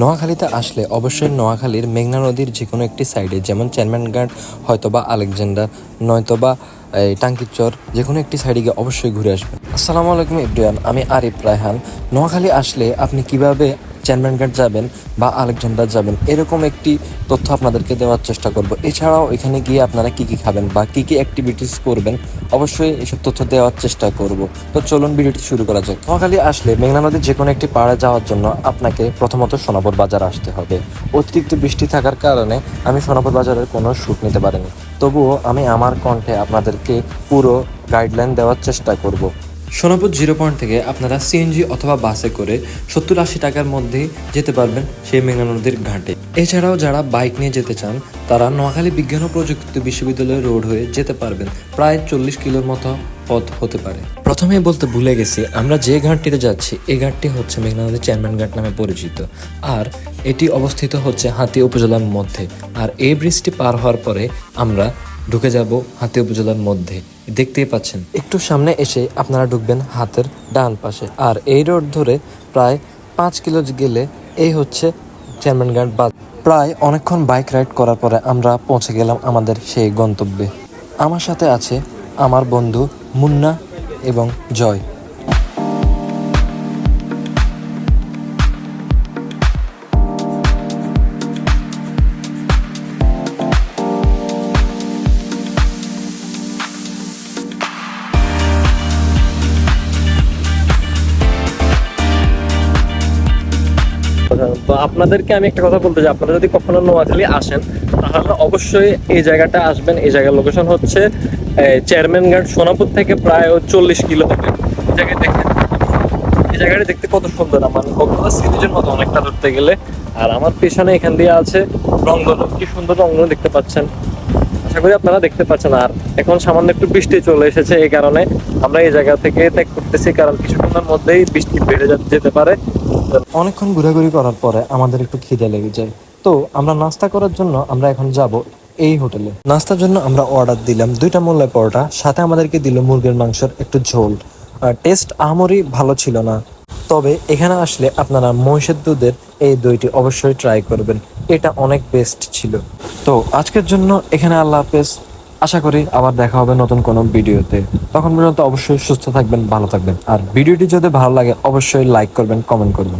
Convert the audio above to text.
নোয়াখালীতে আসলে অবশ্যই নোয়াখালীর মেঘনা নদীর যে কোনো একটি সাইডে, যেমন চেয়ারম্যানঘাট, হয়তোবা আলেকজান্ডার, নয়তোবা টাঙ্কিচর, যে কোনো একটি সাইডে গিয়ে অবশ্যই ঘুরে আসবেন। আসসালামু আলাইকুম এভরিওয়ান, আমি আরিফ রায়হান। নোয়াখালী আসলে আপনি কিভাবে চেয়ারম্যানঘাট যাবেন বা আলেকজান্ডার যাবেন, এরকম একটি তথ্য আপনাদেরকে দেওয়ার চেষ্টা করব। এছাড়াও এখানে গিয়ে আপনারা কী কী খাবেন বা কী কী অ্যাক্টিভিটিস করবেন, অবশ্যই এসব তথ্য দেওয়ার চেষ্টা করব। তো চলুন ভিডিওটি শুরু করা যাক। নোয়াখালী আসলে মেঘনা নদীর যে কোনো একটি পাড়ে যাওয়ার জন্য আপনাকে প্রথমত সোনাপুর বাজার আসতে হবে। অতিরিক্ত বৃষ্টি থাকার কারণে আমি সোনাপুর বাজারের কোনো শ্যুট নিতে পারিনি, তবুও আমি আমার কণ্ঠে আপনাদেরকে পুরো গাইডলাইন দেওয়ার চেষ্টা করব। সোনাপুর জিরো পয়েন্ট থেকে আপনারা সিএনজি অথবা বাসে করে 70-80 টাকার মধ্যেই যেতে পারবেন সেই মেঘনা নদীর ঘাটে। এছাড়াও যারা বাইক নিয়ে যেতে চান তারা নোয়াখালী বিজ্ঞান ও প্রযুক্তি বিশ্ববিদ্যালয় রোড হয়ে যেতে পারবেন। প্রায় 40 কিলোর মতো পথ হতে পারে। প্রথমে বলতে ভুলে গেছি, আমরা যে ঘাটটিতে যাচ্ছি এই ঘাটটি হচ্ছে মেঘনা নদীর চেয়ারম্যানঘাট নামে পরিচিত, আর এটি অবস্থিত হচ্ছে হাতিয়া উপজেলার মধ্যে। আর এই ব্রিজটি পার হওয়ার পরে আমরা ঢুকে যাব হাতিয়া উপজেলার মধ্যে। দেখতেই পাচ্ছেন, একটু সামনে এসে আপনারা ঢুকবেন হাতের ডান পাশে, আর এই রোড ধরে প্রায় 5 কিলো গেলে এই হচ্ছে চেয়ারম্যানঘাট বাজার। প্রায় অনেকক্ষণ বাইক রাইড করার পরে আমরা পৌঁছে গেলাম আমাদের সেই গন্তব্যে। আমার সাথে আছে আমার বন্ধু মুন্না এবং জয়। তো আপনাদেরকে আমি একটা কথা বলতে চাই, আপনারা যদি কখনো নোয়াখালী আসেন তাহলে অবশ্যই এই জায়গাটা আসবেন। এই জায়গার লোকেশন হচ্ছে চেয়ারম্যানঘাট, সোনাপুর থেকে প্রায় 40 কিলো হবে। এই জায়গায় দেখেন, এই জায়গাটা দেখতে কত সুন্দর, আমার কক্সবাজার সিরিজের মতো অনেকটা ধরতে গেলে। আর আমার পেছনে এখান দিয়ে আছে রংধনু, কি সুন্দর রংধনু দেখতে পাচ্ছেন, আশা করি আপনারা দেখতে পাচ্ছেন। আর এখন সামান্য একটু বৃষ্টি চলে এসেছে, এই কারণে আমরা এই জায়গা থেকে ত্যাগ করতেছি, কারণ কিছুক্ষণের মধ্যেই বৃষ্টি বেড়ে যেতে পারে। অনেকক্ষণ ঘোরাঘুরি করার পরে আমাদের একটু খিদে লেগে যায়, তো আমরা নাস্তা করার জন্য আমরা এখন যাব এই হোটেলে। নাস্তার জন্য আমরা অর্ডার দিলাম 2টা মোল্লাই পরোটা, সাথে আমাদেরকে দিল মুরগির মাংসের একটু ঝোল। টেস্ট আহামরি ভালো ছিল না, তবে এখানে আসলে আপনারা মহিষের দুধের এই দইটি অবশ্যই ট্রাই করবেন, এটা অনেক বেস্ট ছিল। তো আজকের জন্য এখানে আল্লাহ হাফেজ। আশা করি আবার দেখা হবে নতুন কোনো ভিডিওতে। তখন পর্যন্ত অবশ্যই সুস্থ থাকবেন, ভালো থাকবেন। আর ভিডিওটি যদি ভালো লাগে অবশ্যই লাইক করবেন, কমেন্ট করবেন।